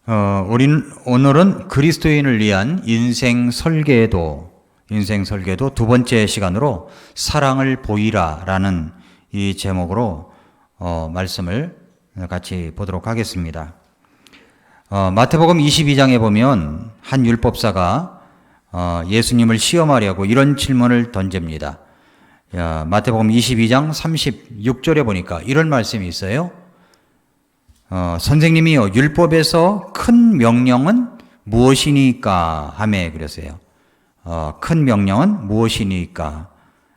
오늘은 그리스도인을 위한 인생 설계도 두 번째 시간으로 사랑을 보이라라는 이 제목으로 말씀을 같이 보도록 하겠습니다. 마태복음 22장에 보면 한 율법사가 예수님을 시험하려고 이런 질문을 던집니다. 마태복음 22장 36절에 보니까 이런 말씀이 있어요. 선생님이요, 율법에서 큰 명령은 무엇이니까 하매 그랬어요. 큰 명령은 무엇이니까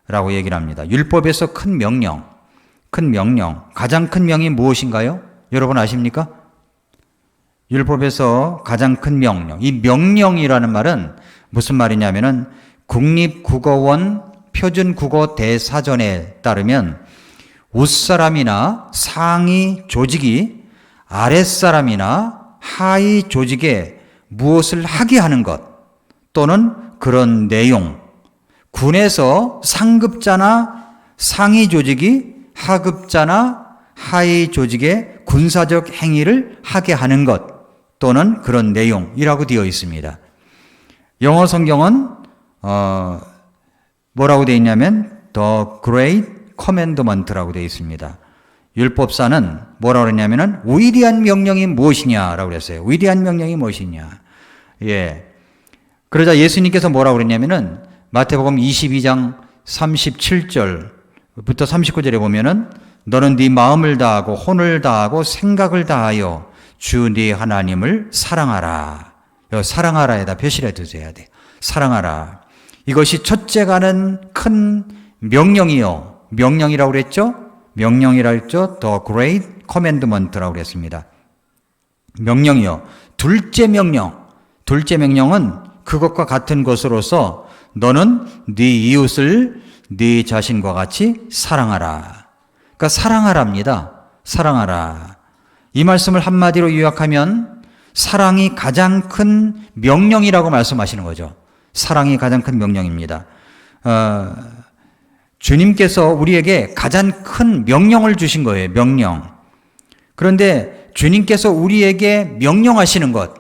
라고 얘기를 합니다. 율법에서 큰 명령, 가장 큰 명이 무엇인가요? 여러분 아십니까? 율법에서 가장 큰 명령, 이 명령이라는 말은 무슨 말이냐면은 국립국어원 표준국어 대사전에 따르면 윗사람이나 상위 조직이 아랫사람이나 하위 조직에 무엇을 하게 하는 것 또는 그런 내용, 군에서 상급자나 상위 조직이 하급자나 하위 조직의 군사적 행위를 하게 하는 것 또는 그런 내용이라고 되어 있습니다. 영어 성경은 뭐라고 되어 있냐면 The Great Commandment라고 되어 있습니다. 율법사는 뭐라고 그랬냐면은 위대한 명령이 무엇이냐라고 그랬어요. 위대한 명령이 무엇이냐. 그러자 예수님께서 뭐라고 그랬냐면은 마태복음 22장 37절부터 39절에 보면은 너는 네 마음을 다하고 혼을 다하고 생각을 다하여 주 네 하나님을 사랑하라. 사랑하라에다 표시를 해두셔야 돼. 사랑하라. 이것이 첫째가는 큰 명령이요. 명령이라고 그랬죠? 명령이라고 했죠? The Great Commandment라고 그랬습니다. 명령이요. 둘째 명령은 그것과 같은 것으로서 너는 네 이웃을 네 자신과 같이 사랑하라. 그러니까 사랑하랍니다. 사랑하라. 이 말씀을 한마디로 요약하면 사랑이 가장 큰 명령이라고 말씀하시는 거죠. 사랑이 가장 큰 명령입니다. 주님께서 우리에게 가장 큰 명령을 주신 거예요. 명령. 그런데 주님께서 우리에게 명령하시는 것,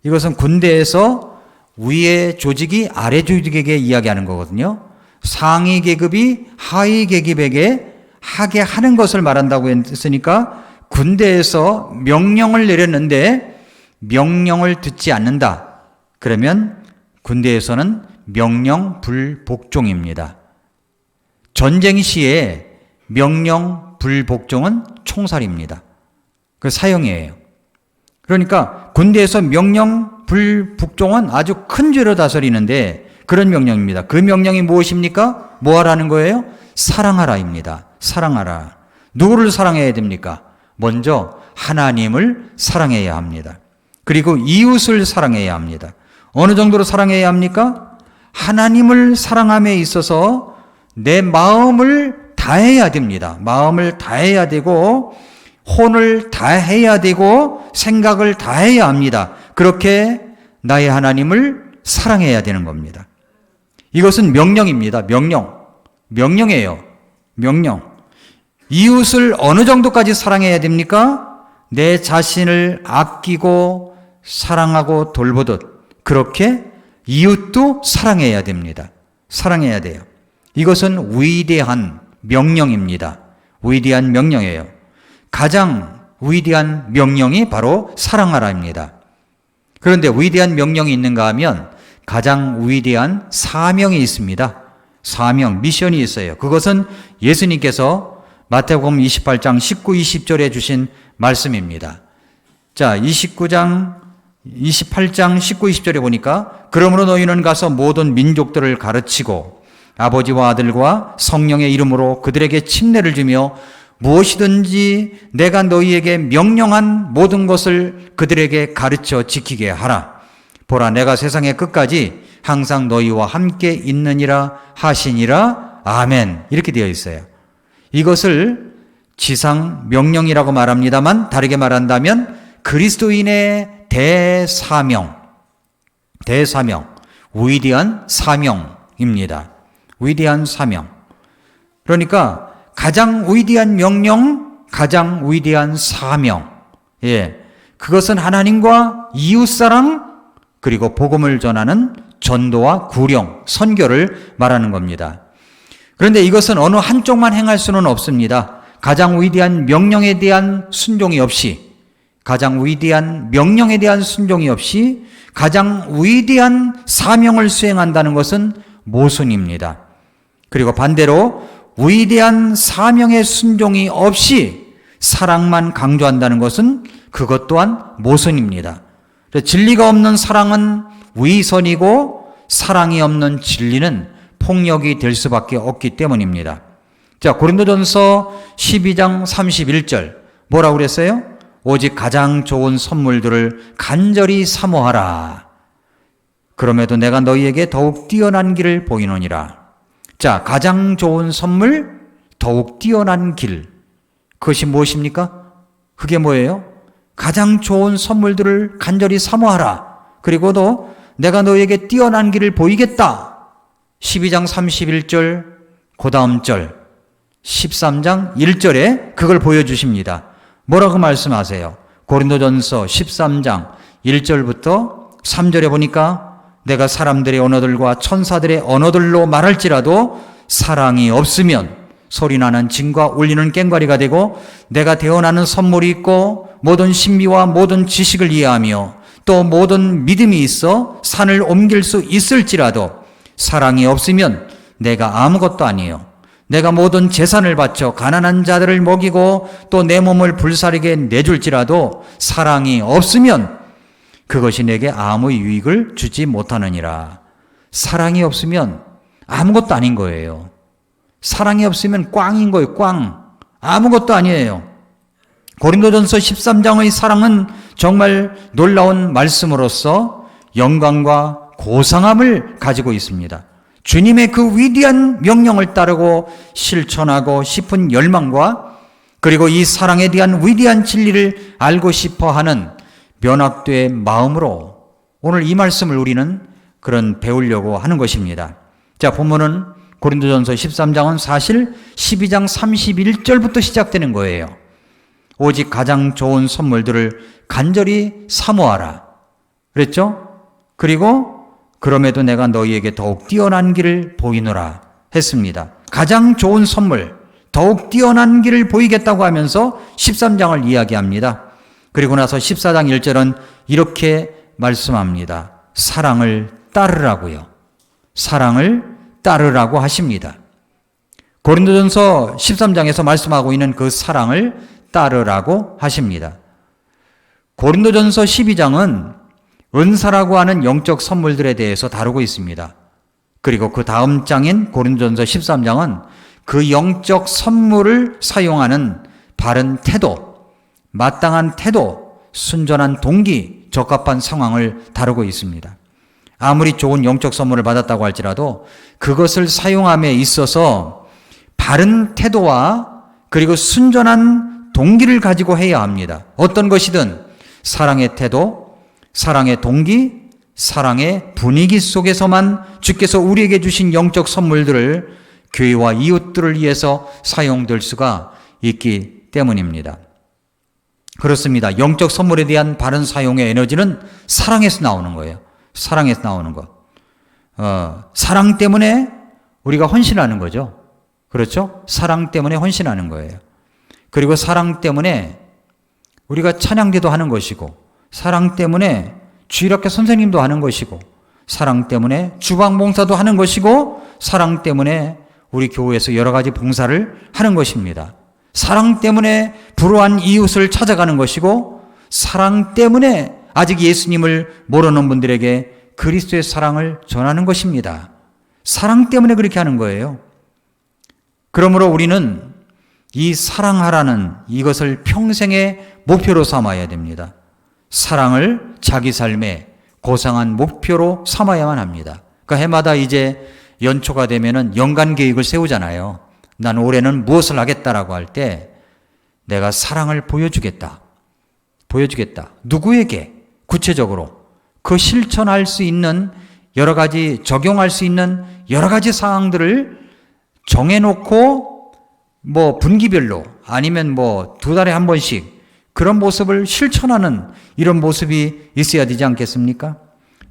이것은 군대에서 위의 조직이 아래 조직에게 이야기하는 거거든요. 상위 계급이 하위 계급에게 하게 하는 것을 말한다고 했으니까 군대에서 명령을 내렸는데 명령을 듣지 않는다. 그러면 군대에서는 명령 불복종입니다. 전쟁 시에 명령 불복종은 총살입니다. 그 사형이에요. 그러니까 군대에서 명령 불복종은 아주 큰 죄로 다스리는데 그런 명령입니다. 그 명령이 무엇입니까? 뭐 하라는 거예요? 사랑하라입니다. 사랑하라. 누구를 사랑해야 됩니까? 먼저 하나님을 사랑해야 합니다. 그리고 이웃을 사랑해야 합니다. 어느 정도로 사랑해야 합니까? 하나님을 사랑함에 있어서 내 마음을 다해야 됩니다. 마음을 다해야 되고 혼을 다해야 되고 생각을 다해야 합니다. 그렇게 나의 하나님을 사랑해야 되는 겁니다. 이것은 명령입니다. 명령이에요. 명령. 이웃을 어느 정도까지 사랑해야 됩니까? 내 자신을 아끼고 사랑하고 돌보듯 그렇게 이웃도 사랑해야 됩니다. 사랑해야 돼요. 이것은 위대한 명령입니다. 위대한 명령이에요. 가장 위대한 명령이 바로 사랑하라입니다. 그런데 위대한 명령이 있는가 하면 가장 위대한 사명이 있습니다. 사명, 미션이 있어요. 그것은 예수님께서 마태복음 28장 19, 20절에 주신 말씀입니다. 자, 28장 19, 20절에 보니까 그러므로 너희는 가서 모든 민족들을 가르치고 아버지와 아들과 성령의 이름으로 그들에게 침례를 주며 무엇이든지 내가 너희에게 명령한 모든 것을 그들에게 가르쳐 지키게 하라. 보라, 내가 세상의 끝까지 항상 너희와 함께 있느니라 하시니라. 아멘. 이렇게 되어 있어요. 이것을 지상 명령이라고 말합니다만 다르게 말한다면 그리스도인의 대사명, 위대한 사명입니다. 위대한 사명. 그러니까 가장 위대한 명령, 가장 위대한 사명. 그것은 하나님과 이웃사랑, 그리고 복음을 전하는 전도와 구령, 선교를 말하는 겁니다. 그런데 이것은 어느 한쪽만 행할 수는 없습니다. 가장 위대한 명령에 대한 순종이 없이, 가장 위대한 명령에 대한 순종이 없이 가장 위대한 사명을 수행한다는 것은 모순입니다. 그리고 반대로 위대한 사명의 순종이 없이 사랑만 강조한다는 것은 그것 또한 모순입니다. 진리가 없는 사랑은 위선이고 사랑이 없는 진리는 폭력이 될 수밖에 없기 때문입니다. 자, 고린도전서 12장 31절 뭐라고 그랬어요? 오직 가장 좋은 선물들을 간절히 사모하라. 그럼에도 내가 너희에게 더욱 뛰어난 길을 보이노니라. 자, 가장 좋은 선물, 더욱 뛰어난 길. 그것이 무엇입니까? 그게 뭐예요? 가장 좋은 선물들을 간절히 사모하라. 그리고도 내가 너희에게 뛰어난 길을 보이겠다. 12장 31절, 그 다음 절 13장 1절에 그걸 보여주십니다. 뭐라고 말씀하세요? 고린도전서 13장 1절부터 3절에 보니까 내가 사람들의 언어들과 천사들의 언어들로 말할지라도 사랑이 없으면 소리나는 징과 울리는 꽹과리가 되고, 내가 대언하는 선물이 있고 모든 신비와 모든 지식을 이해하며 또 모든 믿음이 있어 산을 옮길 수 있을지라도 사랑이 없으면 내가 아무것도 아니에요. 내가 모든 재산을 바쳐 가난한 자들을 먹이고 또 내 몸을 불사르게 내줄지라도 사랑이 없으면 그것이 내게 아무 유익을 주지 못하느니라. 사랑이 없으면 아무것도 아닌 거예요. 사랑이 없으면 꽝인 거예요. 꽝. 아무것도 아니에요. 고린도전서 13장의 사랑은 정말 놀라운 말씀으로서 영광과 고상함을 가지고 있습니다. 주님의 그 위대한 명령을 따르고 실천하고 싶은 열망과, 그리고 이 사랑에 대한 위대한 진리를 알고 싶어하는 면학도의 마음으로 오늘 이 말씀을 우리는 그런 배우려고 하는 것입니다. 자, 본문은 고린도전서 13장은 사실 12장 31절부터 시작되는 거예요. 오직 가장 좋은 선물들을 간절히 사모하라 그랬죠? 그리고 그럼에도 내가 너희에게 더욱 뛰어난 길을 보이노라 했습니다. 가장 좋은 선물, 더욱 뛰어난 길을 보이겠다고 하면서 13장을 이야기합니다. 그리고 나서 14장 1절은 이렇게 말씀합니다. 사랑을 따르라고요. 사랑을 따르라고 하십니다. 고린도전서 13장에서 말씀하고 있는 그 사랑을 따르라고 하십니다. 고린도전서 12장은 은사라고 하는 영적 선물들에 대해서 다루고 있습니다. 그리고 그 다음 장인 고린도전서 13장은 그 영적 선물을 사용하는 바른 태도, 마땅한 태도, 순전한 동기, 적합한 상황을 다루고 있습니다. 아무리 좋은 영적 선물을 받았다고 할지라도 그것을 사용함에 있어서 바른 태도와 그리고 순전한 동기를 가지고 해야 합니다. 어떤 것이든 사랑의 태도, 사랑의 동기, 사랑의 분위기 속에서만 주께서 우리에게 주신 영적 선물들을 교회와 이웃들을 위해서 사용될 수가 있기 때문입니다. 그렇습니다. 영적 선물에 대한 바른 사용의 에너지는 사랑에서 나오는 거예요. 사랑에서 나오는 것. 사랑 때문에 우리가 헌신하는 거죠. 그렇죠? 사랑 때문에 헌신하는 거예요. 그리고 사랑 때문에 우리가 찬양대도 하는 것이고, 사랑 때문에 주일학교 선생님도 하는 것이고, 사랑 때문에 주방 봉사도 하는 것이고, 사랑 때문에 우리 교회에서 여러 가지 봉사를 하는 것입니다. 사랑 때문에 불우한 이웃을 찾아가는 것이고, 사랑 때문에 아직 예수님을 모르는 분들에게 그리스도의 사랑을 전하는 것입니다. 사랑 때문에 그렇게 하는 거예요. 그러므로 우리는 이 사랑하라는 이것을 평생의 목표로 삼아야 됩니다. 사랑을 자기 삶의 고상한 목표로 삼아야만 합니다. 그러니까 해마다 이제 연초가 되면은 연간 계획을 세우잖아요. 난 올해는 무엇을 하겠다라고 할 때 내가 사랑을 보여주겠다. 누구에게? 구체적으로 그 실천할 수 있는 여러 가지, 적용할 수 있는 여러 가지 사항들을 정해놓고 분기별로 아니면 2달에 한 번씩 그런 모습을 실천하는 이런 모습이 있어야 되지 않겠습니까?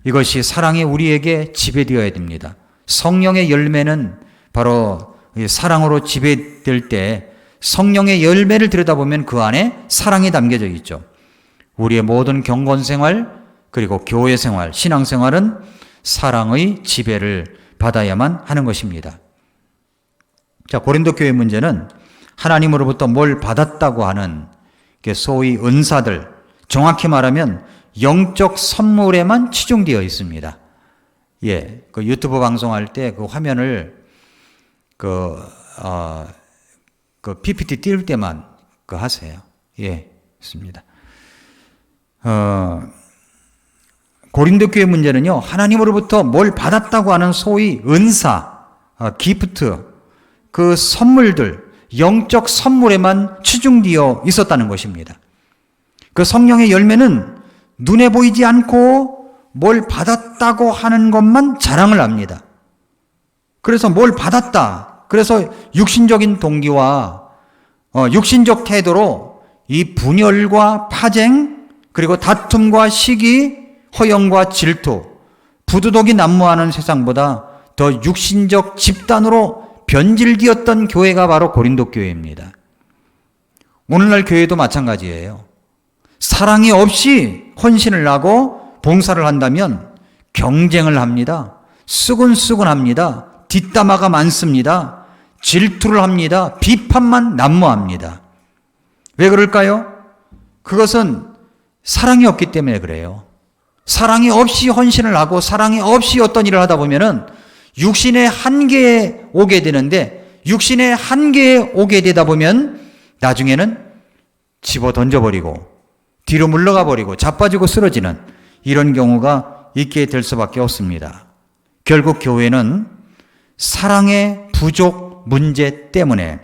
이것이 사랑이 우리에게 지배되어야 됩니다. 성령의 열매는 바로 사랑으로 지배될 때 성령의 열매를 들여다보면 그 안에 사랑이 담겨져 있죠. 우리의 모든 경건생활 그리고 교회생활, 신앙생활은 사랑의 지배를 받아야만 하는 것입니다. 자, 고린도 교회 문제는 하나님으로부터 뭘 받았다고 하는 소위 은사들, 정확히 말하면 영적 선물에만 치중되어 있습니다. 예, 그 유튜브 방송할 때 그 화면을 PPT 띄울 때만 하세요. 예, 있습니다. 고린도 교회 문제는요, 하나님으로부터 뭘 받았다고 하는 소위 은사, 기프트, 그 선물들, 영적 선물에만 치중되어 있었다는 것입니다. 그 성령의 열매는 눈에 보이지 않고 뭘 받았다고 하는 것만 자랑을 합니다. 그래서 뭘 받았다. 그래서 육신적인 동기와 육신적 태도로 이 분열과 파쟁, 그리고 다툼과 시기, 허영과 질투, 부두독이 난무하는 세상보다 더 육신적 집단으로 변질되었던 교회가 바로 고린도 교회입니다. 오늘날 교회도 마찬가지예요. 사랑이 없이 헌신을 하고 봉사를 한다면 경쟁을 합니다. 쓰곤쓰곤합니다. 뒷담화가 많습니다. 질투를 합니다. 비판만 난무합니다. 왜 그럴까요? 그것은 사랑이 없기 때문에 그래요. 사랑이 없이 헌신을 하고 사랑이 없이 어떤 일을 하다 보면은 육신의 한계에 오게 되는데, 육신의 한계에 오게 되다 보면 나중에는 집어 던져버리고 뒤로 물러가 버리고 자빠지고 쓰러지는 이런 경우가 있게 될 수밖에 없습니다. 결국 교회는 사랑의 부족 문제 때문에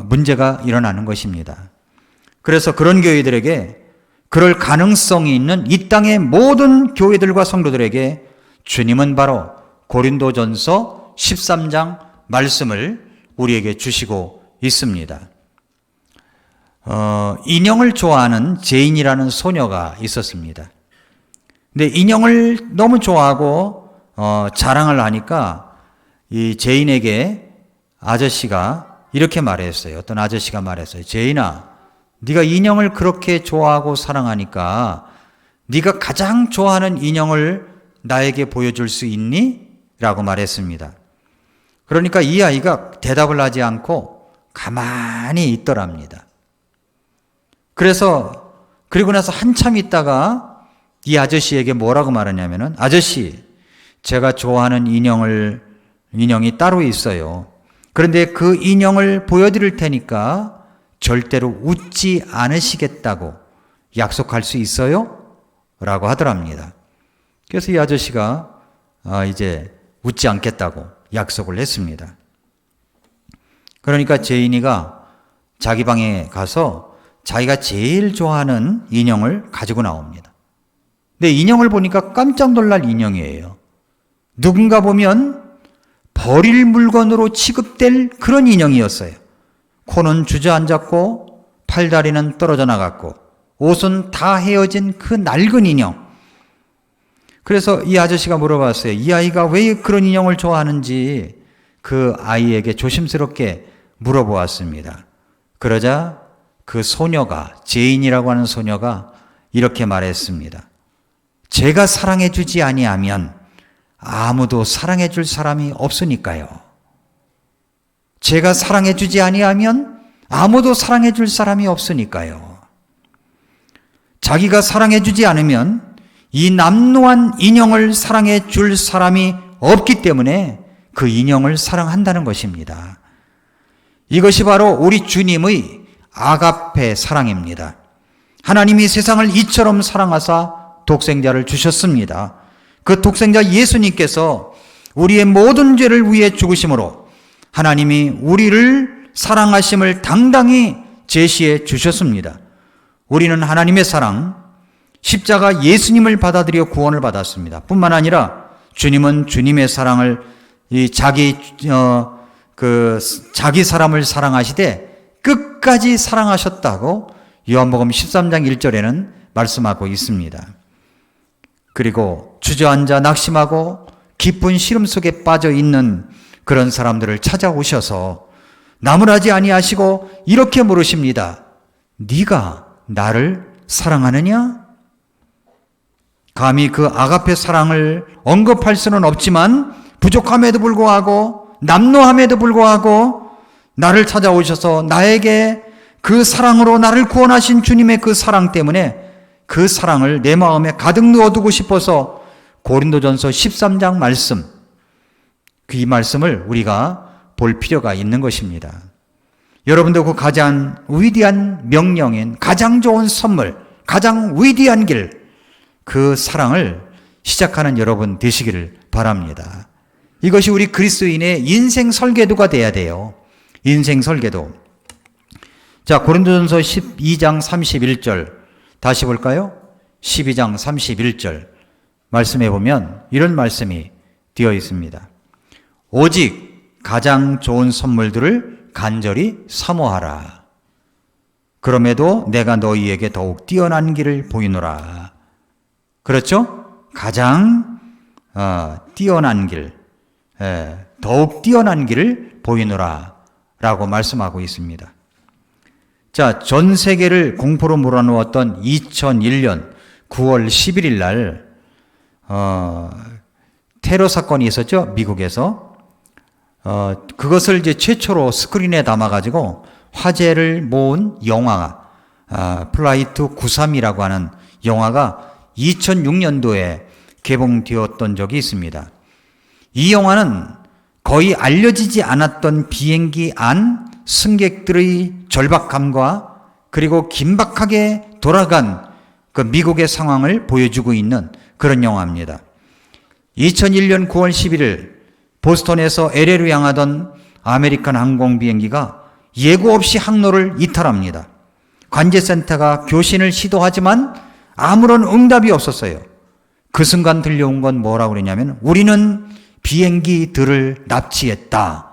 문제가 일어나는 것입니다. 그래서 그런 교회들에게, 그럴 가능성이 있는 이 땅의 모든 교회들과 성도들에게 주님은 바로 고린도전서 13장 말씀을 우리에게 주시고 있습니다. 인형을 좋아하는 제인이라는 소녀가 있었습니다. 근데 인형을 너무 좋아하고 자랑을 하니까 이 제인에게 아저씨가 이렇게 말했어요. 어떤 아저씨가 말했어요. 제인아, 네가 인형을 그렇게 좋아하고 사랑하니까 네가 가장 좋아하는 인형을 나에게 보여줄 수 있니? 라고 말했습니다. 그러니까 이 아이가 대답을 하지 않고 가만히 있더랍니다. 그리고 나서 한참 있다가 이 아저씨에게 뭐라고 말하냐면은, 아저씨, 제가 좋아하는 인형이 따로 있어요. 그런데 그 인형을 보여드릴 테니까 절대로 웃지 않으시겠다고 약속할 수 있어요? 라고 하더랍니다. 그래서 이 아저씨가 이제 웃지 않겠다고 약속을 했습니다. 그러니까 제인이가 자기 방에 가서 자기가 제일 좋아하는 인형을 가지고 나옵니다. 근데 인형을 보니까 깜짝 놀랄 인형이에요. 누군가 보면 버릴 물건으로 취급될 그런 인형이었어요. 코는 주저앉았고 팔다리는 떨어져 나갔고 옷은 다 헤어진 그 낡은 인형. 그래서 이 아저씨가 물어봤어요. 이 아이가 왜 그런 인형을 좋아하는지 그 아이에게 조심스럽게 물어보았습니다. 그러자 그 소녀가, 제인이라고 하는 소녀가 이렇게 말했습니다. 제가 사랑해 주지 아니하면 아무도 사랑해 줄 사람이 없으니까요. 제가 사랑해 주지 아니하면 아무도 사랑해 줄 사람이 없으니까요. 자기가 사랑해 주지 않으면 이 남루한 인형을 사랑해 줄 사람이 없기 때문에 그 인형을 사랑한다는 것입니다. 이것이 바로 우리 주님의 아가페 사랑입니다. 하나님이 세상을 이처럼 사랑하사 독생자를 주셨습니다. 그 독생자 예수님께서 우리의 모든 죄를 위해 죽으심으로 하나님이 우리를 사랑하심을 당당히 제시해 주셨습니다. 우리는 하나님의 사랑, 십자가 예수님을 받아들여 구원을 받았습니다. 뿐만 아니라 주님은 주님의 사랑을 자기 사람을 사랑하시되 끝까지 사랑하셨다고 요한복음 13장 1절에는 말씀하고 있습니다. 그리고 주저앉아 낙심하고 깊은 시름 속에 빠져 있는 그런 사람들을 찾아오셔서 나무라지 아니하시고 이렇게 물으십니다. 네가 나를 사랑하느냐? 감히 그 아가페 사랑을 언급할 수는 없지만 부족함에도 불구하고 남노함에도 불구하고 나를 찾아오셔서 나에게 그 사랑으로 나를 구원하신 주님의 그 사랑 때문에 그 사랑을 내 마음에 가득 넣어두고 싶어서 고린도전서 13장 말씀, 이 말씀을 우리가 볼 필요가 있는 것입니다. 여러분도 그 가장 위대한 명령인 가장 좋은 선물, 가장 위대한 길, 그 사랑을 시작하는 여러분 되시기를 바랍니다. 이것이 우리 그리스도인의 인생 설계도가 돼야 돼요. 인생 설계도. 자, 고린도전서 12장 31절 다시 볼까요? 12장 31절 말씀해 보면 이런 말씀이 되어 있습니다. 오직 가장 좋은 선물들을 간절히 사모하라. 그럼에도 내가 너희에게 더욱 뛰어난 길을 보이노라. 그렇죠? 가장 뛰어난 길, 더욱 뛰어난 길을 보이노라 라고 말씀하고 있습니다. 자, 전 세계를 공포로 몰아넣었던 2001년 9월 11일 날 테러 사건이 있었죠. 미국에서. 그것을 이제 최초로 스크린에 담아가지고 화제를 모은 영화가 플라이트 93이라고 하는 영화가 2006년도에 개봉되었던 적이 있습니다. 이 영화는 거의 알려지지 않았던 비행기 안 승객들의 절박함과 그리고 긴박하게 돌아간 그 미국의 상황을 보여주고 있는 그런 영화입니다. 2001년 9월 11일 보스턴에서 LA로 향하던 아메리칸 항공 비행기가 예고 없이 항로를 이탈합니다. 관제센터가 교신을 시도하지만 아무런 응답이 없었어요. 그 순간 들려온 건 뭐라고 그러냐면 우리는 비행기들을 납치했다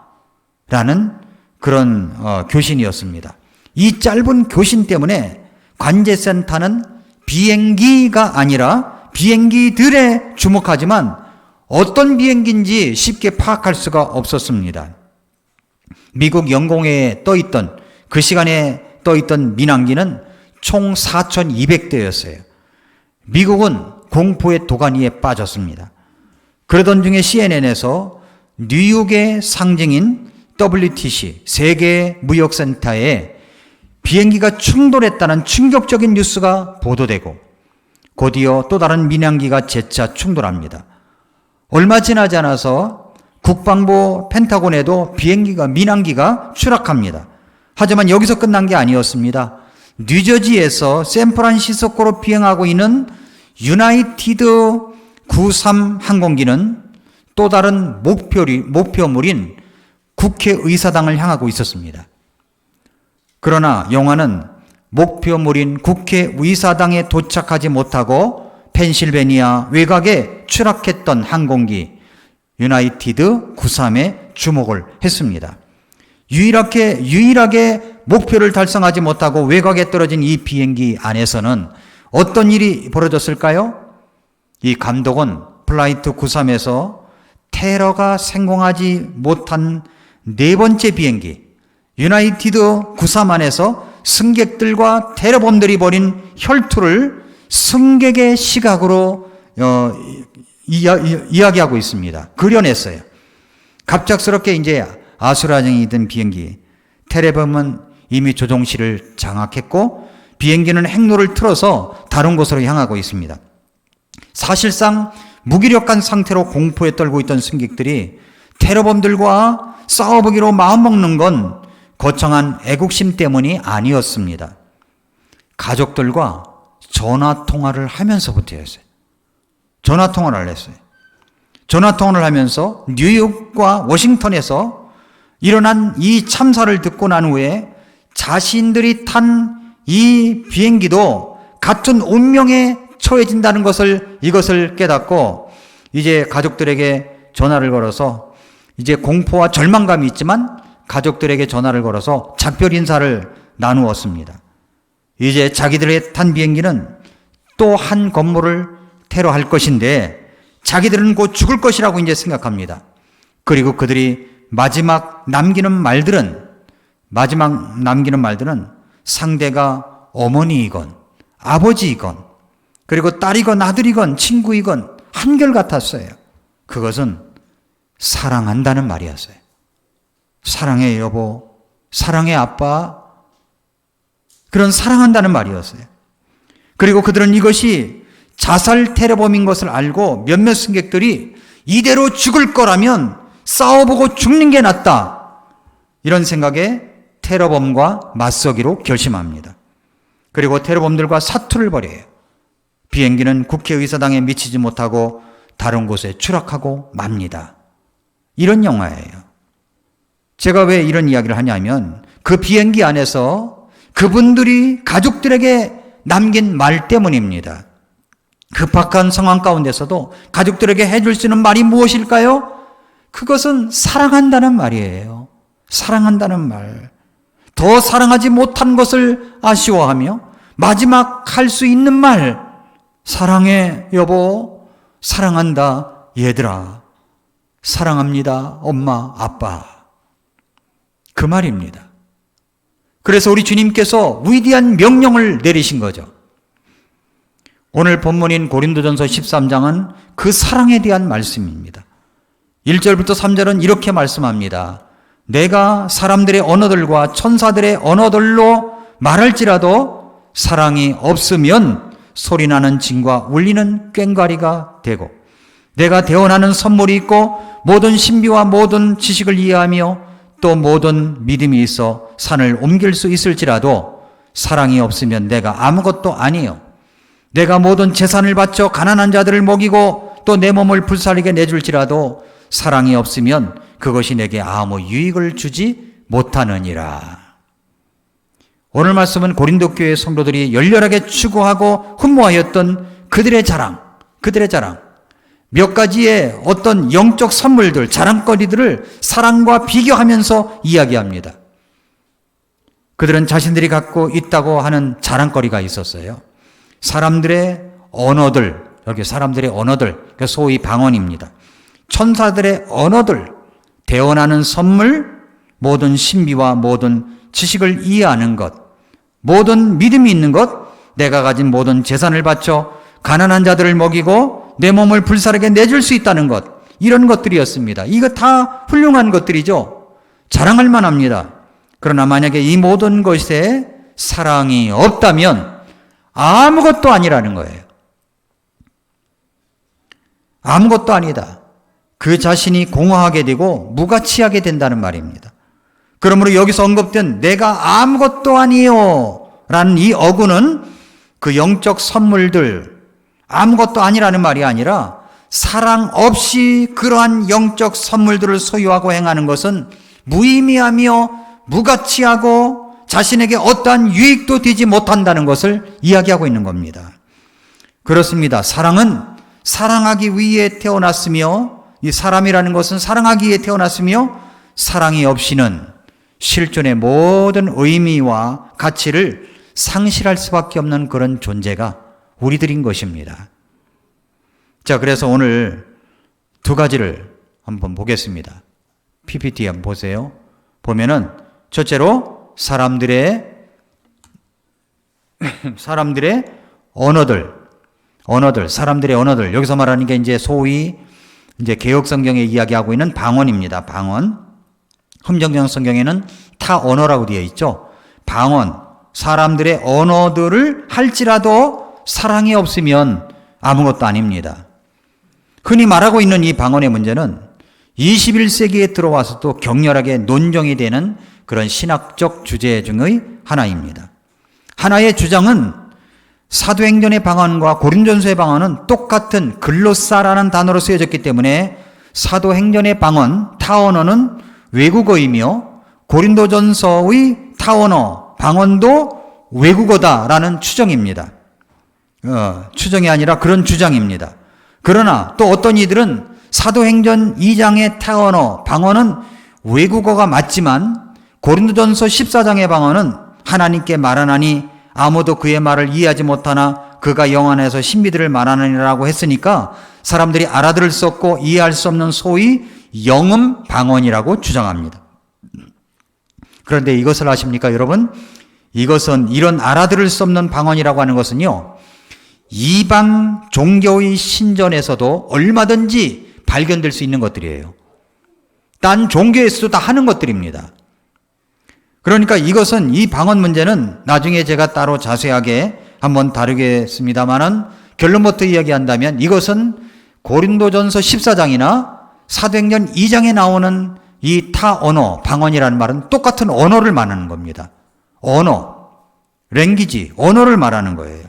라는 그런 교신이었습니다. 이 짧은 교신 때문에 관제센터는 비행기가 아니라 비행기들에 주목하지만 어떤 비행기인지 쉽게 파악할 수가 없었습니다. 미국 영공에 떠있던 그 시간에 떠있던 민항기는 총 4,200대였어요. 미국은 공포의 도가니에 빠졌습니다. 그러던 중에 CNN에서 뉴욕의 상징인 WTC 세계 무역센터에 비행기가 충돌했다는 충격적인 뉴스가 보도되고 곧이어 또 다른 민항기가 재차 충돌합니다. 얼마 지나지 않아서 국방부 펜타곤에도 민항기가 추락합니다. 하지만 여기서 끝난 게 아니었습니다. 뉴저지에서 샌프란시스코로 비행하고 있는 유나이티드 93 항공기는 또 다른 목표물인 국회의사당을 향하고 있었습니다. 그러나 영화는 목표물인 국회의사당에 도착하지 못하고 펜실베니아 외곽에 추락했던 항공기 유나이티드 93에 주목을 했습니다. 유일하게 목표를 달성하지 못하고 외곽에 떨어진 이 비행기 안에서는 어떤 일이 벌어졌을까요? 이 감독은 플라이트 93에서 테러가 성공하지 못한 네 번째 비행기 유나이티드 93 안에서 승객들과 테러범들이 벌인 혈투를 승객의 시각으로 이야기하고 있습니다. 그려냈어요. 갑작스럽게 이제 아수라장이 든 비행기 테러범은 이미 조종실을 장악했고 비행기는 행로를 틀어서 다른 곳으로 향하고 있습니다. 사실상 무기력한 상태로 공포에 떨고 있던 승객들이 테러범들과 싸워보기로 마음먹는 건 거창한 애국심 때문이 아니었습니다. 가족들과 전화통화를 하면서부터였어요. 전화통화를 했어요. 전화통화를 하면서 뉴욕과 워싱턴에서 일어난 이 참사를 듣고 난 후에 자신들이 탄 이 비행기도 같은 운명에 처해진다는 이것을 깨닫고 이제 가족들에게 전화를 걸어서 이제 공포와 절망감이 있지만 가족들에게 전화를 걸어서 작별 인사를 나누었습니다. 이제 자기들의 탄 비행기는 또 한 건물을 테러할 것인데 자기들은 곧 죽을 것이라고 이제 생각합니다. 그리고 그들이 마지막 남기는 말들은 상대가 어머니이건 아버지이건 그리고 딸이건 아들이건 친구이건 한결같았어요. 그것은 사랑한다는 말이었어요. 사랑해 여보, 사랑해 아빠, 그런 사랑한다는 말이었어요. 그리고 그들은 이것이 자살 테러범인 것을 알고 몇몇 승객들이 이대로 죽을 거라면 싸워보고 죽는 게 낫다, 이런 생각에 테러범과 맞서기로 결심합니다. 그리고 테러범들과 사투를 벌여요. 비행기는 국회의사당에 미치지 못하고 다른 곳에 추락하고 맙니다. 이런 영화예요. 제가 왜 이런 이야기를 하냐면 그 비행기 안에서 그분들이 가족들에게 남긴 말 때문입니다. 급박한 상황 가운데서도 가족들에게 해줄 수 있는 말이 무엇일까요? 그것은 사랑한다는 말이에요. 사랑한다는 말. 더 사랑하지 못한 것을 아쉬워하며 마지막 할 수 있는 말, 사랑해 여보, 사랑한다 얘들아, 사랑합니다 엄마 아빠, 그 말입니다. 그래서 우리 주님께서 위대한 명령을 내리신 거죠. 오늘 본문인 고린도전서 13장은 그 사랑에 대한 말씀입니다. 1절부터 3절은 이렇게 말씀합니다. 내가 사람들의 언어들과 천사들의 언어들로 말할지라도 사랑이 없으면 소리나는 징과 울리는 꽹과리가 되고, 내가 대언하는 선물이 있고 모든 신비와 모든 지식을 이해하며 또 모든 믿음이 있어 산을 옮길 수 있을지라도 사랑이 없으면 내가 아무것도 아니요. 내가 모든 재산을 바쳐 가난한 자들을 먹이고 또 내 몸을 불살리게 내줄지라도 사랑이 없으면 그것이 내게 아무 유익을 주지 못하느니라. 오늘 말씀은 고린도 교회 성도들이 열렬하게 추구하고 흠모하였던 그들의 자랑, 몇 가지의 어떤 영적 선물들, 자랑거리들을 사랑과 비교하면서 이야기합니다. 그들은 자신들이 갖고 있다고 하는 자랑거리가 있었어요. 사람들의 언어들, 여기 사람들의 언어들, 소위 방언입니다. 천사들의 언어들, 대언하는 선물, 모든 신비와 모든 지식을 이해하는 것, 모든 믿음이 있는 것, 내가 가진 모든 재산을 바쳐 가난한 자들을 먹이고 내 몸을 불사르게 내줄 수 있다는 것, 이런 것들이었습니다. 이거 다 훌륭한 것들이죠. 자랑할 만합니다. 그러나 만약에 이 모든 것에 사랑이 없다면 아무것도 아니라는 거예요. 아무것도 아니다. 그 자신이 공허하게 되고 무가치하게 된다는 말입니다. 그러므로 여기서 언급된 내가 아무것도 아니에요 라는 이 어구는 그 영적 선물들, 아무것도 아니라는 말이 아니라 사랑 없이 그러한 영적 선물들을 소유하고 행하는 것은 무의미하며 무가치하고 자신에게 어떠한 유익도 되지 못한다는 것을 이야기하고 있는 겁니다. 그렇습니다. 사랑은 사랑하기 위해 태어났으며, 이 사람이라는 것은 사랑하기 위해 태어났으며, 사랑이 없이는 실존의 모든 의미와 가치를 상실할 수밖에 없는 그런 존재가 우리들인 것입니다. 자, 그래서 오늘 두 가지를 한번 보겠습니다. PPT 한번 보세요. 보면은 첫째로 사람들의 언어들, 사람들의 언어들. 여기서 말하는 게 이제 소위 이제 개역 성경에 이야기하고 있는 방언입니다. 방언. 흠정정 성경에는 타 언어라고 되어 있죠. 방언. 사람들의 언어들을 할지라도 사랑이 없으면 아무것도 아닙니다. 흔히 말하고 있는 이 방언의 문제는 21세기에 들어와서도 격렬하게 논쟁이 되는 그런 신학적 주제 중의 하나입니다. 하나의 주장은 사도행전의 방언과 고린도전서의 방언은 똑같은 글로사라는 단어로 쓰여졌기 때문에 사도행전의 방언, 타언어는 외국어이며 고린도전서의 타언어, 방언도 외국어다라는 추정입니다. 추정이 아니라 그런 주장입니다. 그러나 또 어떤 이들은 사도행전 2장의 타언어, 방언은 외국어가 맞지만 고린도전서 14장의 방언은 하나님께 말하나니 아무도 그의 말을 이해하지 못하나 그가 영안에서 신비들을 말하느니라고 했으니까 사람들이 알아들을 수 없고 이해할 수 없는 소위 영음 방언이라고 주장합니다. 그런데 이것을 아십니까, 여러분? 이것은 이런 알아들을 수 없는 방언이라고 하는 것은요, 이방 종교의 신전에서도 얼마든지 발견될 수 있는 것들이에요. 딴 종교에서도 다 하는 것들입니다. 그러니까 이것은, 이 방언 문제는 나중에 제가 따로 자세하게 한번 다루겠습니다만은 결론부터 이야기한다면 이것은 고린도전서 14장이나 사도행전 2장에 나오는 이 타 언어, 방언이라는 말은 똑같은 언어를 말하는 겁니다. 언어, 랭귀지, 언어를 말하는 거예요.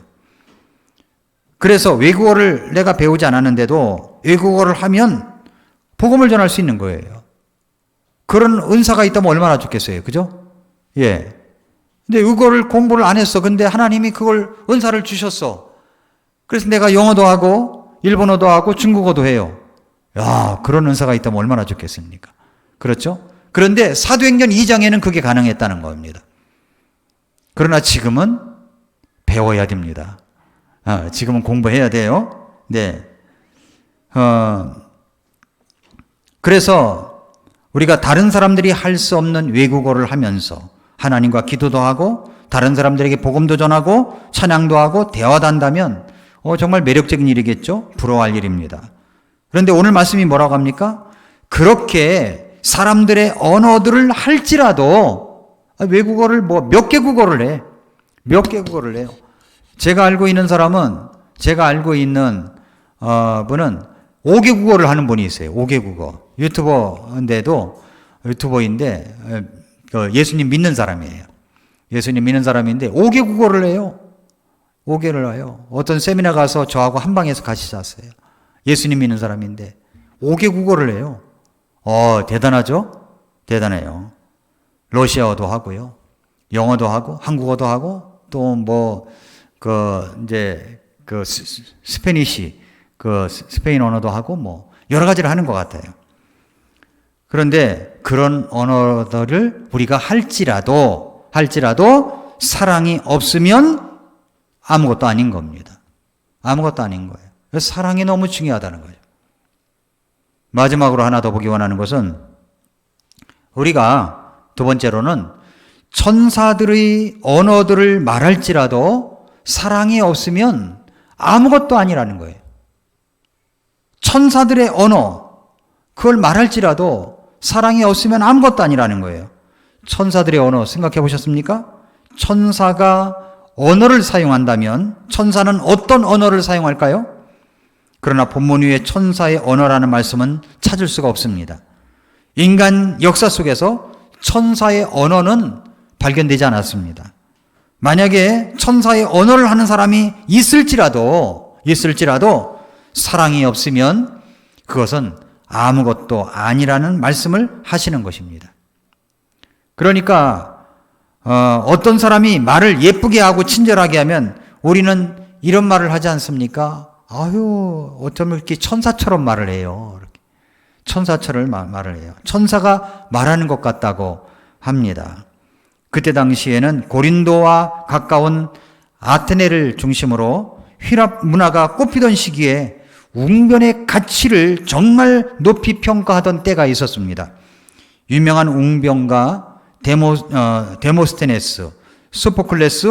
그래서 외국어를 내가 배우지 않았는데도 외국어를 하면 복음을 전할 수 있는 거예요. 그런 은사가 있다면 얼마나 좋겠어요. 그죠? 예. 근데 이거를 공부를 안 했어. 근데 하나님이 그걸 은사를 주셨어. 그래서 내가 영어도 하고 일본어도 하고 중국어도 해요. 야, 그런 은사가 있다면 얼마나 좋겠습니까? 그렇죠? 그런데 사도행전 2장에는 그게 가능했다는 겁니다. 그러나 지금은 배워야 됩니다. 지금은 공부해야 돼요. 네. 그래서 우리가 다른 사람들이 할 수 없는 외국어를 하면서 하나님과 기도도 하고 다른 사람들에게 복음도 전하고 찬양도 하고 대화도 한다면 정말 매력적인 일이겠죠? 부러워할 일입니다. 그런데 오늘 말씀이 뭐라고 합니까? 그렇게 사람들의 언어들을 할지라도 외국어를 몇 개 국어를 해. 몇 개 국어를 해요. 제가 알고 있는 분은 5개 국어를 하는 분이 있어요. 5개 국어. 유튜버인데 예수님 믿는 사람이에요. 예수님 믿는 사람인데 5개 국어를 해요. 5개를 해요. 어떤 세미나 가서 저하고 한 방에서 같이 잤어요. 예수님 믿는 사람인데 5개 국어를 해요. 대단하죠? 대단해요. 러시아어도 하고요. 영어도 하고 한국어도 하고 또 스페니시 스페인 언어도 하고 여러 가지를 하는 것 같아요. 그런데 그런 언어들을 우리가 할지라도 사랑이 없으면 아무것도 아닌 겁니다. 아무것도 아닌 거예요. 그래서 사랑이 너무 중요하다는 거예요. 마지막으로 하나 더 보기 원하는 것은 우리가 두 번째로는 천사들의 언어들을 말할지라도 사랑이 없으면 아무것도 아니라는 거예요. 천사들의 언어, 그걸 말할지라도 사랑이 없으면 아무것도 아니라는 거예요. 천사들의 언어 생각해 보셨습니까? 천사가 언어를 사용한다면 천사는 어떤 언어를 사용할까요? 그러나 본문 위에 천사의 언어라는 말씀은 찾을 수가 없습니다. 인간 역사 속에서 천사의 언어는 발견되지 않았습니다. 만약에 천사의 언어를 하는 사람이 있을지라도 사랑이 없으면 그것은 아무것도 아니라는 말씀을 하시는 것입니다. 그러니까 어떤 사람이 말을 예쁘게 하고 친절하게 하면 우리는 이런 말을 하지 않습니까? 아유, 어쩌면 이렇게 천사처럼 말을 해요. 이렇게. 천사처럼 말을 해요. 천사가 말하는 것 같다고 합니다. 그때 당시에는 고린도와 가까운 아테네를 중심으로 휘랍 문화가 꽃피던 시기에 웅변의 가치를 정말 높이 평가하던 때가 있었습니다. 유명한 웅변가 데모스테네스, 소포클레스,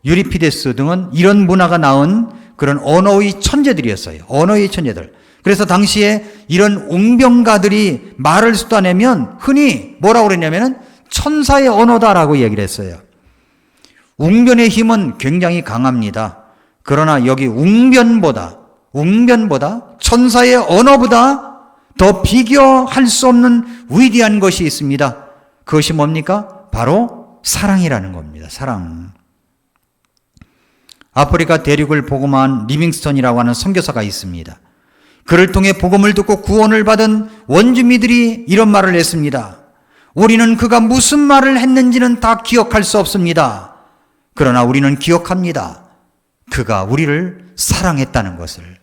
유리피데스 등은 이런 문화가 낳은 그런 언어의 천재들이었어요. 언어의 천재들. 그래서 당시에 이런 웅변가들이 말을 쏟아내면 흔히 뭐라고 그랬냐면은 천사의 언어다라고 얘기를 했어요. 웅변의 힘은 굉장히 강합니다. 그러나 여기 웅변보다 천사의 언어보다 더 비교할 수 없는 위대한 것이 있습니다. 그것이 뭡니까? 바로 사랑이라는 겁니다. 사랑. 아프리카 대륙을 복음한 리빙스턴이라고 하는 선교사가 있습니다. 그를 통해 복음을 듣고 구원을 받은 원주민들이 이런 말을 했습니다. 우리는 그가 무슨 말을 했는지는 다 기억할 수 없습니다. 그러나 우리는 기억합니다. 그가 우리를 사랑했다는 것을.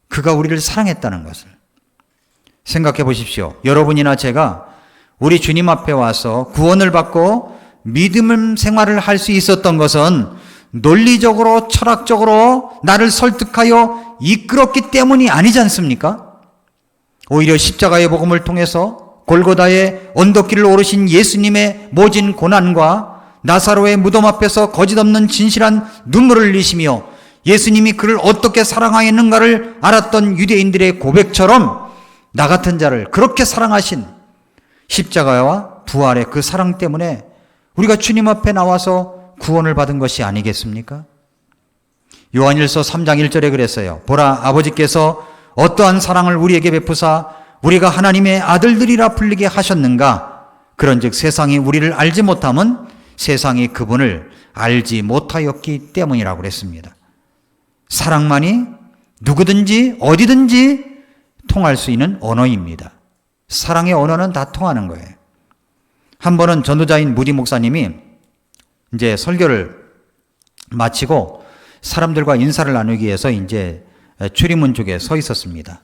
그가 우리를 사랑했다는 것을. 생각해 보십시오. 여러분이나 제가 우리 주님 앞에 와서 구원을 받고 믿음 생활을 할 수 있었던 것은 논리적으로 철학적으로 나를 설득하여 이끌었기 때문이 아니지 않습니까? 오히려 십자가의 복음을 통해서 골고다의 언덕길을 오르신 예수님의 모진 고난과 나사로의 무덤 앞에서 거짓없는 진실한 눈물을 흘리시며 예수님이 그를 어떻게 사랑하였는가를 알았던 유대인들의 고백처럼 나 같은 자를 그렇게 사랑하신 십자가와 부활의 그 사랑 때문에 우리가 주님 앞에 나와서 구원을 받은 것이 아니겠습니까? 요한일서 3장 1절에 그랬어요. 보라, 아버지께서 어떠한 사랑을 우리에게 베푸사 우리가 하나님의 아들들이라 불리게 하셨는가? 그런즉 세상이 우리를 알지 못함은 세상이 그분을 알지 못하였기 때문이라고 그랬습니다. 사랑만이 누구든지 어디든지 통할 수 있는 언어입니다. 사랑의 언어는 다 통하는 거예요. 한 번은 전도자인 무디 목사님이 이제 설교를 마치고 사람들과 인사를 나누기 위해서 이제 출입문 쪽에 서 있었습니다.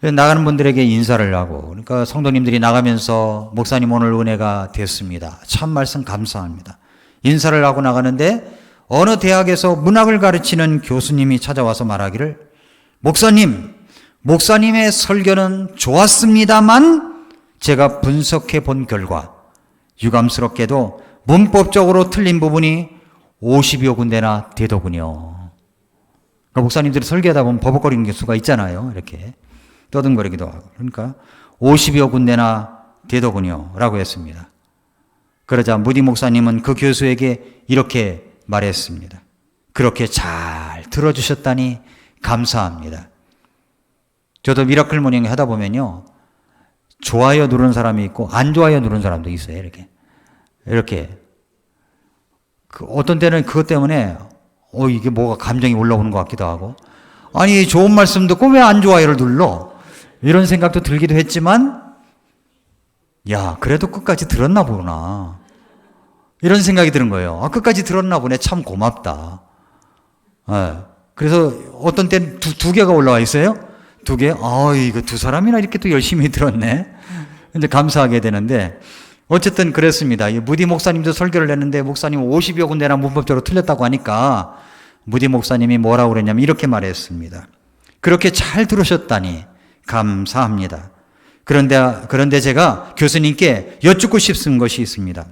나가는 분들에게 인사를 하고, 그러니까 성도님들이 나가면서 목사님 오늘 은혜가 됐습니다. 참 말씀 감사합니다. 인사를 하고 나가는데 어느 대학에서 문학을 가르치는 교수님이 찾아와서 말하기를, 목사님의 설교는 좋았습니다만 제가 분석해 본 결과 유감스럽게도 문법적으로 틀린 부분이 50여 군데나 되더군요. 그러니까 목사님들이 설교하다 보면 버벅거리는 수가 있잖아요. 이렇게 떠듬거리기도 하고. 그러니까 50여 군데나 되더군요. 라고 했습니다. 그러자 무디 목사님은 그 교수에게 이렇게 말했습니다. 그렇게 잘 들어주셨다니 감사합니다. 저도 미라클 모닝 하다 보면요, 좋아요 누른 사람이 있고 안 좋아요 누른 사람도 있어요. 이렇게 어떤 때는 그것 때문에 이게 뭐가 감정이 올라오는 것 같기도 하고, 아니 좋은 말씀 듣고 왜 안 좋아요를 눌러? 이런 생각도 들기도 했지만, 야 그래도 끝까지 들었나 보구나, 이런 생각이 드는 거예요. 끝까지 들었나 보네, 참 고맙다. 그래서 어떤 때는 두 개가 올라와 있어요. 두 개, 이거 두 사람이나 이렇게 또 열심히 들었네. 근데 감사하게 되는데, 어쨌든 그랬습니다. 무디 목사님도 설교를 했는데 목사님 50여 군데나 문법적으로 틀렸다고 하니까 무디 목사님이 뭐라고 그랬냐면 이렇게 말했습니다. 그렇게 잘 들으셨다니 감사합니다. 그런데 제가 교수님께 여쭙고 싶은 것이 있습니다.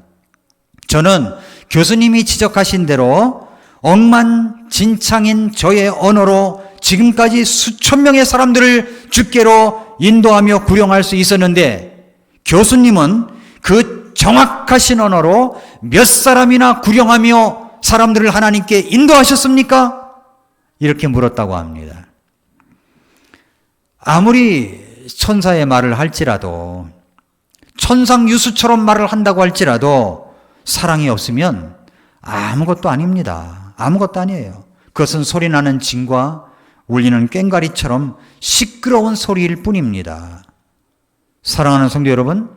저는 교수님이 지적하신 대로 억만진창인 저의 언어로 지금까지 수천 명의 사람들을 주께로 인도하며 구령할 수 있었는데, 교수님은 그 정확하신 언어로 몇 사람이나 구령하며 사람들을 하나님께 인도하셨습니까? 이렇게 물었다고 합니다. 아무리 천사의 말을 할지라도, 천상유수처럼 말을 한다고 할지라도 사랑이 없으면 아무것도 아닙니다. 아무것도 아니에요. 그것은 소리나는 징과 울리는 꽹과리처럼 시끄러운 소리일 뿐입니다. 사랑하는 성도 여러분,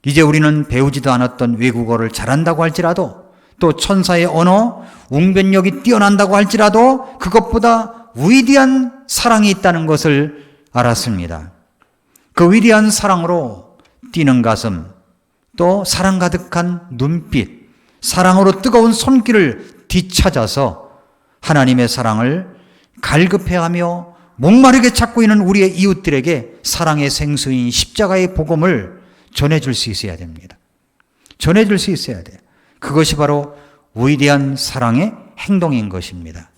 이제 우리는 배우지도 않았던 외국어를 잘한다고 할지라도, 또 천사의 언어, 웅변력이 뛰어난다고 할지라도 그것보다 위대한 사랑이 있다는 것을 알았습니다. 그 위대한 사랑으로 뛰는 가슴, 또 사랑 가득한 눈빛, 사랑으로 뜨거운 손길을 뒤찾아서 하나님의 사랑을 갈급해하며 목마르게 찾고 있는 우리의 이웃들에게 사랑의 생수인 십자가의 복음을 전해줄 수 있어야 됩니다. 전해줄 수 있어야 돼요. 그것이 바로 위대한 사랑의 행동인 것입니다.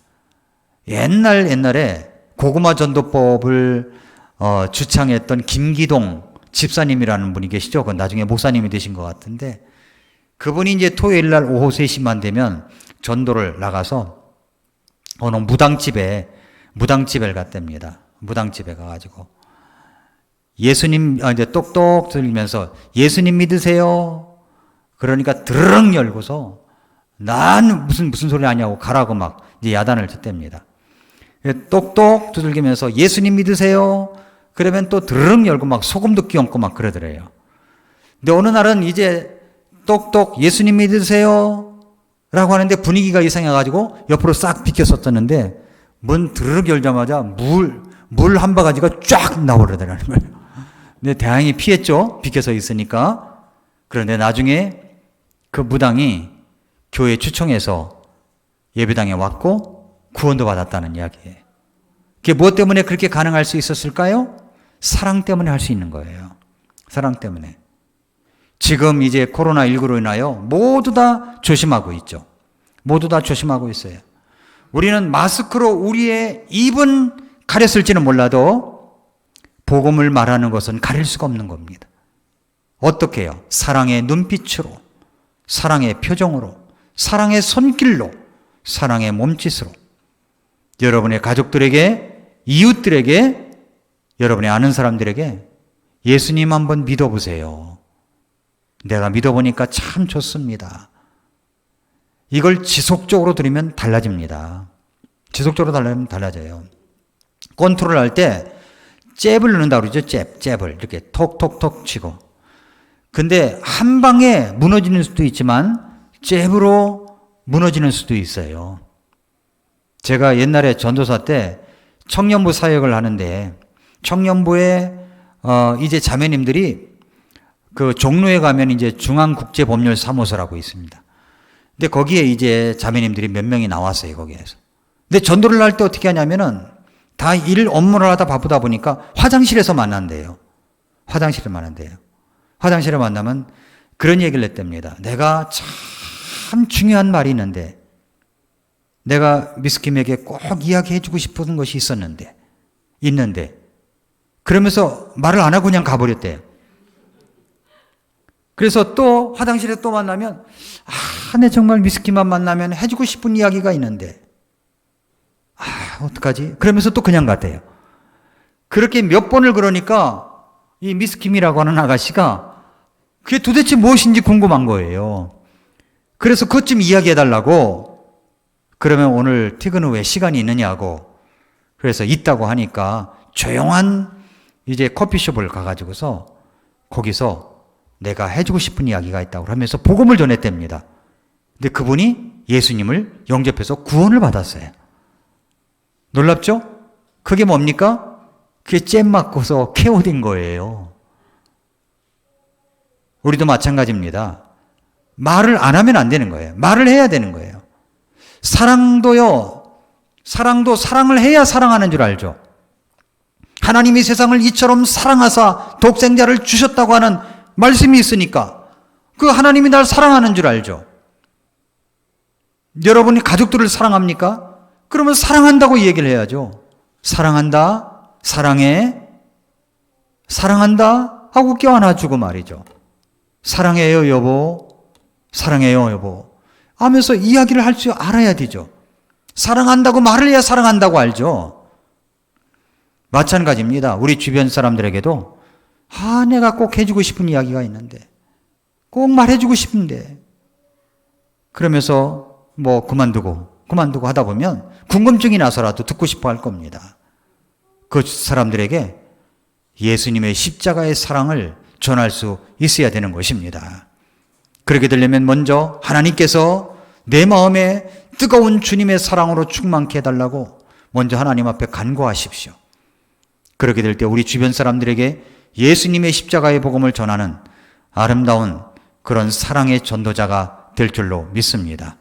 옛날에 고구마 전도법을 주창했던 김기동 집사님이라는 분이 계시죠. 그 나중에 목사님이 되신 것 같은데, 그분이 이제 토요일 날 오후 3시만 되면 전도를 나가서 어느 무당집에 갔답니다. 무당집에 가가지고 예수님 이제 똑똑 들리면서 예수님 믿으세요? 그러니까 드르륵 열고서 난 무슨 소리 하냐고 가라고 막 이제 야단을 쳤답니다. 똑똑 두들기면서 예수님 믿으세요? 그러면 또 드르륵 열고 막 소금도 끼얹고 막 그러더래요. 근데 어느 날은 이제 똑똑 예수님 믿으세요? 라고 하는데 분위기가 이상해가지고 옆으로 싹 비켰었었는데, 문 드르륵 열자마자 물 한 바가지가 쫙 나오려더라는 거예요. 근데 다행히 피했죠. 비켜서 있으니까. 그런데 나중에 그 무당이 교회 추청해서 예배당에 왔고 구원도 받았다는 이야기예요. 그게 무엇 때문에 그렇게 가능할 수 있었을까요? 사랑 때문에 할 수 있는 거예요. 사랑 때문에. 지금 이제 코로나19로 인하여 모두 다 조심하고 있죠. 모두 다 조심하고 있어요. 우리는 마스크로 우리의 입은 가렸을지는 몰라도 복음을 말하는 것은 가릴 수가 없는 겁니다. 어떻게 해요? 사랑의 눈빛으로, 사랑의 표정으로, 사랑의 손길로, 사랑의 몸짓으로 여러분의 가족들에게, 이웃들에게, 여러분이 아는 사람들에게 예수님 한번 믿어보세요. 내가 믿어보니까 참 좋습니다. 이걸 지속적으로 들으면 달라집니다. 지속적으로 달라지면 달라져요. 컨트롤 할 때 잽을 넣는다고 그러죠. 잽을 이렇게 톡톡톡 치고. 근데 한 방에 무너지는 수도 있지만 잽으로 무너지는 수도 있어요. 제가 옛날에 전도사 때 청년부 사역을 하는데 청년부에 이제 자매님들이 그 종로에 가면 이제 중앙국제법률사무소라고 있습니다. 근데 거기에 이제 자매님들이 몇 명이 나왔어요, 거기에서. 근데 전도를 할 때 어떻게 하냐면은 다 업무를 하다 바쁘다 보니까 화장실에서 만난대요. 화장실에 만난대요. 화장실에 만나면 그런 얘기를 했답니다. 내가 참 중요한 말이 있는데 내가 미스킴에게 꼭 이야기해주고 싶은 것이 있는데 그러면서 말을 안 하고 그냥 가버렸대요. 그래서 또 화장실에 또 만나면 내 정말 미스키만 만나면 해주고 싶은 이야기가 있는데 어떡하지? 그러면서 또 그냥 갔대요. 그렇게 몇 번을 그러니까 이 미스킴이라고 하는 아가씨가 그게 도대체 무엇인지 궁금한 거예요. 그래서 그것 좀 이야기해달라고. 그러면 오늘 퇴근 후에 시간이 있느냐고. 그래서 있다고 하니까 조용한 이제 커피숍을 가가지고서 거기서 내가 해주고 싶은 이야기가 있다고 하면서 복음을 전했답니다. 근데 그분이 예수님을 영접해서 구원을 받았어요. 놀랍죠? 그게 뭡니까? 그게 잼 맞고서 KO된 거예요. 우리도 마찬가지입니다. 말을 안 하면 안 되는 거예요. 말을 해야 되는 거예요. 사랑도 사랑을 해야 사랑하는 줄 알죠. 하나님이 세상을 이처럼 사랑하사 독생자를 주셨다고 하는 말씀이 있으니까 그 하나님이 날 사랑하는 줄 알죠. 여러분이 가족들을 사랑합니까? 그러면 사랑한다고 얘기를 해야죠. 사랑한다, 사랑해, 사랑한다 하고 껴안아주고 말이죠. 사랑해요 여보, 사랑해요 여보 하면서 이야기를 할 줄 알아야 되죠. 사랑한다고 말을 해야 사랑한다고 알죠. 마찬가지입니다. 우리 주변 사람들에게도 내가 꼭 해주고 싶은 이야기가 있는데 꼭 말해주고 싶은데 그러면서 뭐 그만두고 하다 보면 궁금증이 나서라도 듣고 싶어 할 겁니다. 그 사람들에게 예수님의 십자가의 사랑을 전할 수 있어야 되는 것입니다. 그렇게 되려면 먼저 하나님께서 내 마음에 뜨거운 주님의 사랑으로 충만케 해달라고 먼저 하나님 앞에 간구하십시오. 그렇게 될 때 우리 주변 사람들에게 예수님의 십자가의 복음을 전하는 아름다운 그런 사랑의 전도자가 될 줄로 믿습니다.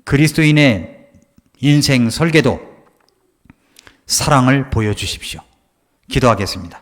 그리스도인의 인생 설계도 사랑을 보여주십시오. 기도하겠습니다.